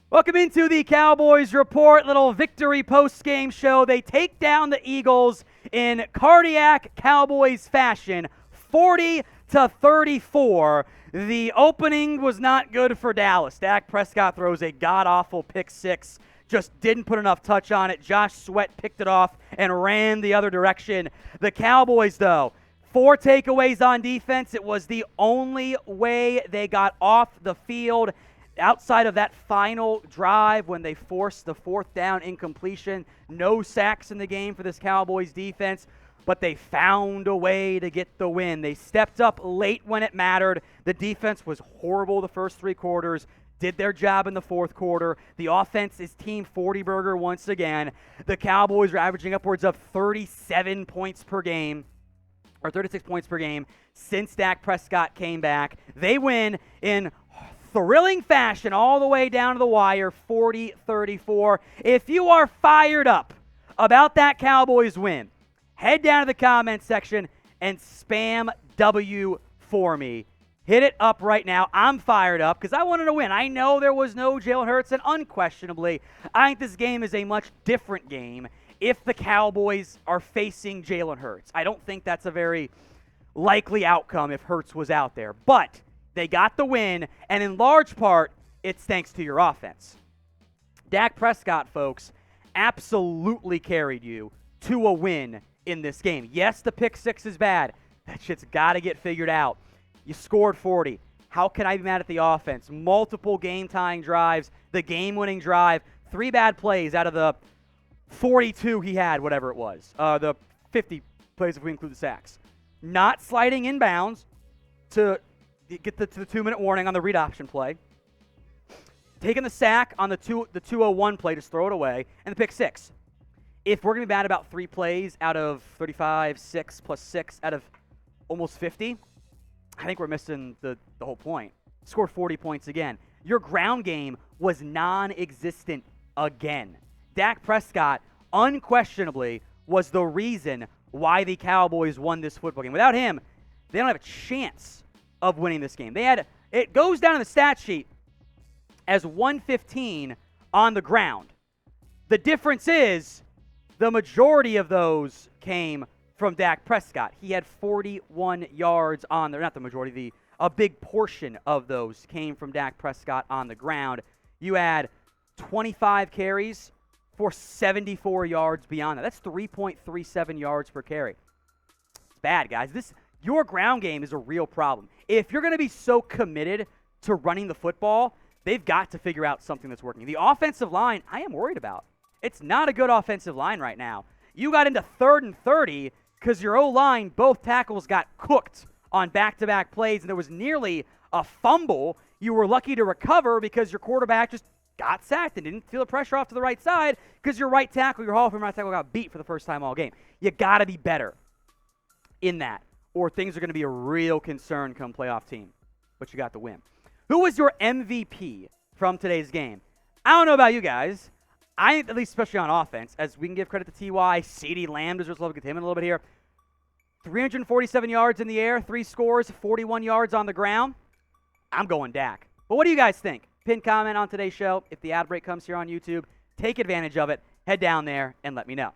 Welcome into the Cowboys Report, little victory post-game show. They take down the Eagles in cardiac Cowboys fashion, 40-34. The opening was not good for Dallas. Dak Prescott throws a god-awful pick six, just didn't put enough touch on it. Josh Sweat picked it off and ran the other direction. The Cowboys, though, 4 takeaways on defense. It was the only way they got off the field. Outside of that final drive when they forced the 4th down incompletion, no sacks in the game for this Cowboys defense, but they found a way to get the win. They stepped up late when it mattered. The defense was horrible the first 3 quarters, did their job in the 4th quarter. The offense is Team 40 Burger once again. The Cowboys are averaging upwards of 37 points per game, or 36 points per game since Dak Prescott came back. They win in thrilling fashion all the way down to the wire, 40-34. If you are fired up about that Cowboys win, head down to the comment section and spam W for me. Hit it up right now. I'm fired up because I wanted to win. I know there was no Jalen Hurts, and unquestionably, I think this game is a much different game if the Cowboys are facing Jalen Hurts. I don't think that's a very likely outcome if Hurts was out there, but they got the win, and in large part, it's thanks to your offense. Dak Prescott, folks, absolutely carried you to a win in this game. Yes, the pick six is bad. That shit's got to get figured out. You scored 40. How can I be mad at the offense? Multiple game-tying drives, the game-winning drive, 3 bad plays out of the 42 he had, whatever it was. The 50 plays if we include the sacks. Not sliding inbounds to get to the 2-minute warning on the read option play. Taking the sack on the 201 play, just throw it away, and the pick six. If we're going to be bad about 3 plays out of 35, 6 plus 6 out of almost 50, I think we're missing the whole point. Scored 40 points again. Your ground game was non-existent again. Dak Prescott, unquestionably, was the reason why the Cowboys won this football game. Without him, they don't have a chance of winning this game. It goes down in the stat sheet as 115 on the ground. The difference is the majority of those came from Dak Prescott. He had 41 yards on there. Not the majority, a big portion of those came from Dak Prescott on the ground. You had 25 carries for 74 yards beyond that. That's 3.37 yards per carry. It's bad, guys. Your ground game is a real problem. If you're going to be so committed to running the football, they've got to figure out something that's working. The offensive line, I am worried about. It's not a good offensive line right now. You got into 3rd and 30 because your O-line, both tackles got cooked on back-to-back plays, and there was nearly a fumble. You were lucky to recover because your quarterback just got sacked and didn't feel the pressure off to the right side because your right tackle, your Hall of Fame right tackle, got beat for the first time all game. You got to be better in that, or things are going to be a real concern come playoff team. But you got the win. Who was your MVP from today's game? I don't know about you guys. I think, at least especially on offense, as we can give credit to T.Y., CeeDee Lamb deserves love. Get him in a little bit here. 347 yards in the air, 3 scores, 41 yards on the ground. I'm going Dak. But what do you guys think? Pin comment on today's show. If the ad break comes here on YouTube, take advantage of it. Head down there and let me know.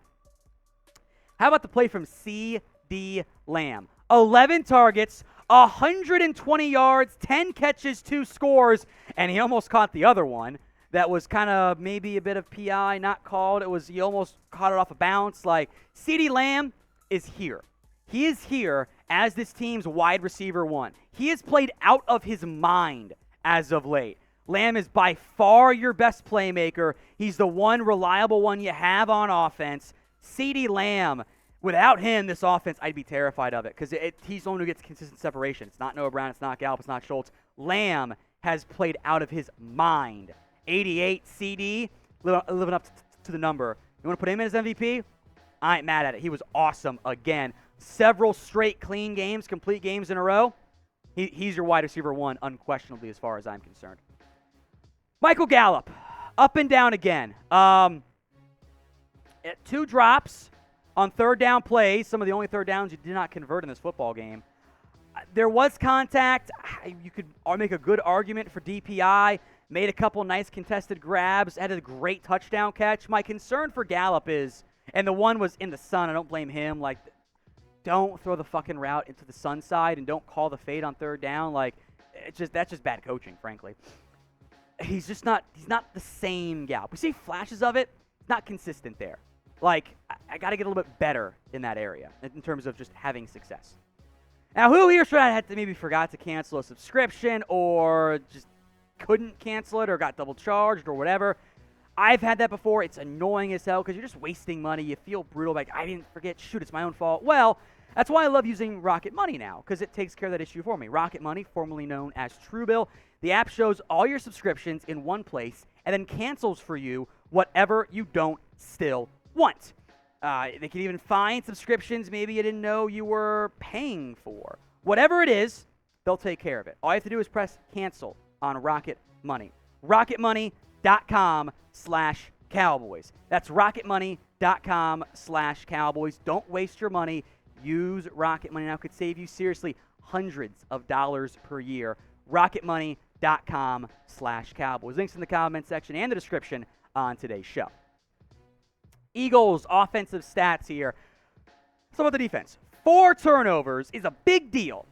How about the play from CeeDee Lamb? 11 targets, 120 yards, 10 catches, 2 scores, and he almost caught the other one. That was kind of maybe a bit of PI, not called. He almost caught it off a bounce. Like, CeeDee Lamb is here. He is here as this team's wide receiver 1. He has played out of his mind as of late. Lamb is by far your best playmaker. He's the one reliable one you have on offense. CeeDee Lamb, without him, this offense, I'd be terrified of it because he's the one who gets consistent separation. It's not Noah Brown, it's not Gallup, it's not Schultz. Lamb has played out of his mind. 88 CeeDee, living up to the number. You want to put him in as MVP? I ain't mad at it. He was awesome again. Several straight clean games, complete games in a row. He's your wide receiver 1, unquestionably, as far as I'm concerned. Michael Gallup, up and down again. 2 drops on 3rd down plays, some of the only 3rd downs you did not convert in this football game. There was contact. You could make a good argument for DPI. made a couple nice contested grabs, had a great touchdown catch. My concern for Gallup is, and the one was in the sun, I don't blame him, like, don't throw the fucking route into the sun side and don't call the fade on third down. Like, that's just bad coaching, frankly. He's not the same Gallup. We see flashes of it, not consistent there. Like, I got to get a little bit better in that area in terms of just having success. Now, who here should I have to maybe forgot to cancel a subscription or just couldn't cancel it or got double charged or whatever? I've had that before. It's annoying as hell because you're just wasting money. You feel brutal, like, I didn't forget. Shoot, it's my own fault. Well, that's why I love using Rocket Money now, because it takes care of that issue for me. Rocket Money, formerly known as Truebill. The app shows all your subscriptions in one place and then cancels for you whatever you don't still want. They can even find subscriptions maybe you didn't know you were paying for. Whatever it is, they'll take care of it. All you have to do is press cancel on Rocket Money. RocketMoney.com/Cowboys. That's RocketMoney.com/Cowboys. Don't waste your money. Use Rocket Money now. It could save you seriously hundreds of dollars per year. RocketMoney.com/Cowboys. Links in the comment section and the description on today's show. Eagles offensive stats here. Let's talk about the defense. 4 turnovers is a big deal.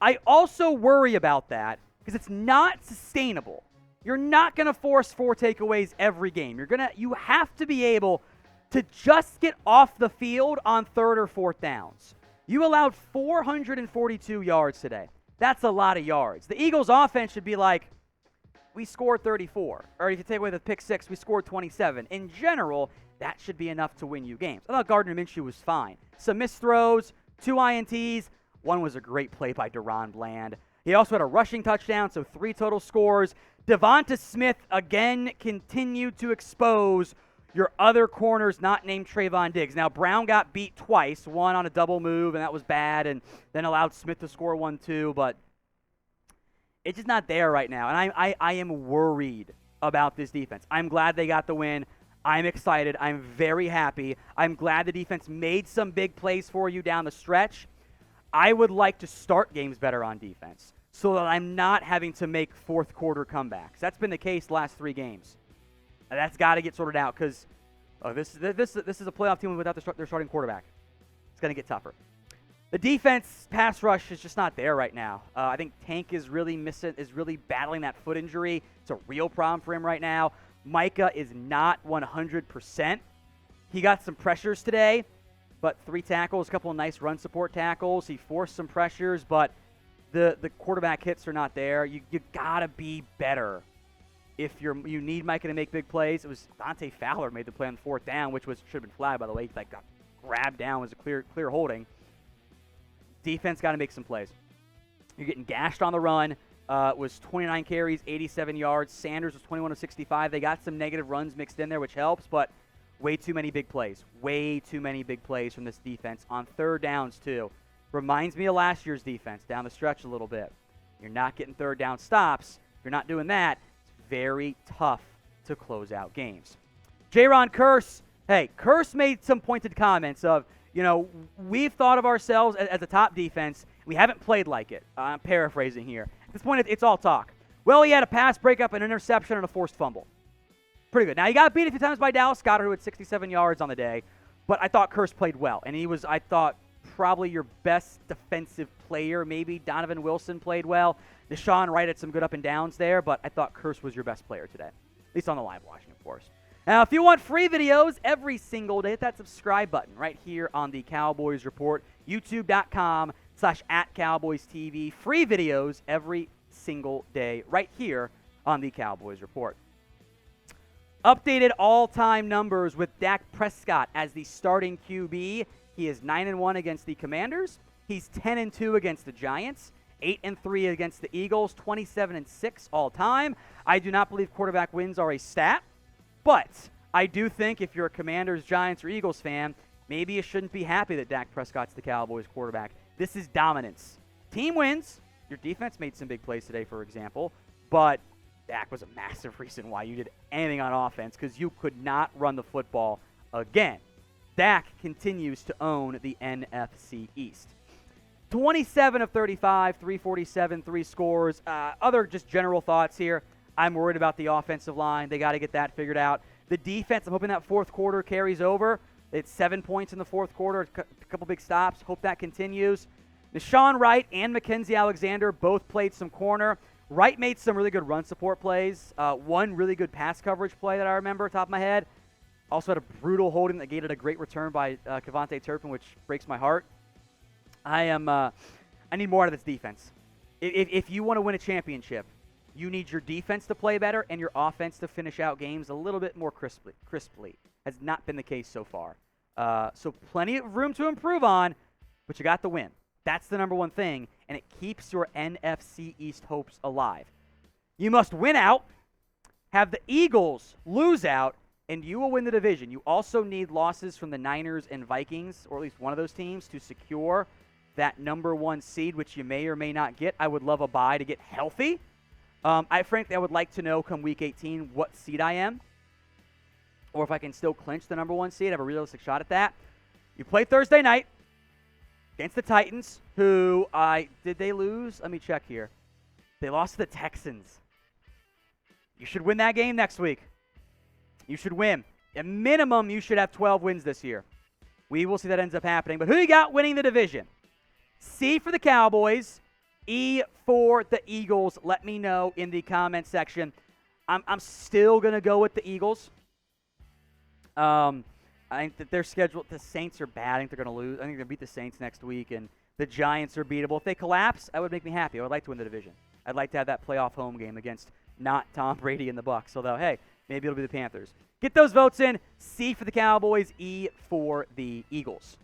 I also worry about that because it's not sustainable. You're not going to force 4 takeaways every game. You have to be able to just get off the field on 3rd or 4th downs. You allowed 442 yards today. That's a lot of yards. The Eagles offense should be like, we scored 34. Or if you take away the pick 6, we scored 27. In general, that should be enough to win you games. I thought Gardner Minshew was fine. Some missed throws, 2 INTs. One was a great play by Deron Bland. He also had a rushing touchdown, so 3 total scores. Devonta Smith again continued to expose your other corners not named Trayvon Diggs. Now, Brown got beat twice, one on a double move, and that was bad, and then allowed Smith to score 1 too, but it's just not there right now, and I am worried about this defense. I'm glad they got the win. I'm excited. I'm very happy. I'm glad the defense made some big plays for you down the stretch. I would like to start games better on defense so that I'm not having to make 4th quarter comebacks. That's been the case the last 3 games. And that's got to get sorted out because this is a playoff team without their starting quarterback. It's going to get tougher. The defense pass rush is just not there right now. I think Tank is really battling that foot injury. It's a real problem for him right now. Micah is not 100%. He got some pressures today, but 3 tackles, a couple of nice run support tackles. He forced some pressures, but the quarterback hits are not there. You got to be better if you need Micah to make big plays. It was Dante Fowler made the play on 4th down, which should have been flagged, by the way. He got grabbed down, was a clear holding. Defense got to make some plays. You're getting gashed on the run. Was 29 carries, 87 yards. Sanders was 21 of 65. They got some negative runs mixed in there, which helps, but way too many big plays. Way too many big plays from this defense on 3rd downs, too. Reminds me of last year's defense down the stretch a little bit. You're not getting 3rd down stops. If you're not doing that, it's very tough to close out games. Jaron Kearse. Hey, Kearse made some pointed comments of, we've thought of ourselves as a top defense. We haven't played like it. I'm paraphrasing here. At this point, it's all talk. Well, he had a pass breakup, an interception, and a forced fumble. Pretty good. Now, he got beat a few times by Dallas Goedert, who had 67 yards on the day, but I thought Kearse played well, and he was, I thought, probably your best defensive player. Maybe Donovan Wilson played well. Deshaun Wright had some good up and downs there, but I thought Kearse was your best player today, at least on the live watching, of course. Now, if you want free videos every single day, hit that subscribe button right here on the Cowboys Report, youtube.com/@CowboysTV. Free videos every single day right here on the Cowboys Report. Updated all-time numbers with Dak Prescott as the starting QB. He is 9-1 against the Commanders. He's 10-2 against the Giants. 8-3 against the Eagles. 27-6 all-time. I do not believe quarterback wins are a stat. But I do think if you're a Commanders, Giants, or Eagles fan, maybe you shouldn't be happy that Dak Prescott's the Cowboys quarterback. This is dominance. Team wins. Your defense made some big plays today, for example, but Dak was a massive reason why you did anything on offense because you could not run the football again. Dak continues to own the NFC East. 27 of 35, 347, 3 scores. Other just general thoughts here. I'm worried about the offensive line. They got to get that figured out. The defense, I'm hoping that fourth quarter carries over. It's 7 points in the fourth quarter, a couple big stops. Hope that continues. Deshaun Wright and Mackenzie Alexander both played some corner. Wright made some really good run support plays. One really good pass coverage play that I remember top of my head. Also had a brutal holding that gated a great return by Kevontae Turpin, which breaks my heart. I need more out of this defense. If you want to win a championship, you need your defense to play better and your offense to finish out games a little bit more crisply. Has not been the case so far. So plenty of room to improve on, but you got the win. That's the number one thing, and it keeps your NFC East hopes alive. You must win out, have the Eagles lose out, and you will win the division. You also need losses from the Niners and Vikings, or at least one of those teams, to secure that number one seed, which you may or may not get. I would love a bye to get healthy. I would like to know come week 18 what seed I am, or if I can still clinch the number one seed. I have a realistic shot at that. You play Thursday night against the Titans, who did they lose? Let me check here. They lost to the Texans. You should win that game next week. You should win. At minimum, you should have 12 wins this year. We will see that ends up happening. But who you got winning the division? C for the Cowboys, E for the Eagles. Let me know in the comment section. I'm still going to go with the Eagles. I think that their schedule, the Saints are bad. I think they're going to lose. I think they're going to beat the Saints next week, and the Giants are beatable. If they collapse, that would make me happy. I would like to win the division. I'd like to have that playoff home game against not Tom Brady and the Bucs. Although, hey, maybe it'll be the Panthers. Get those votes in. C for the Cowboys, E for the Eagles.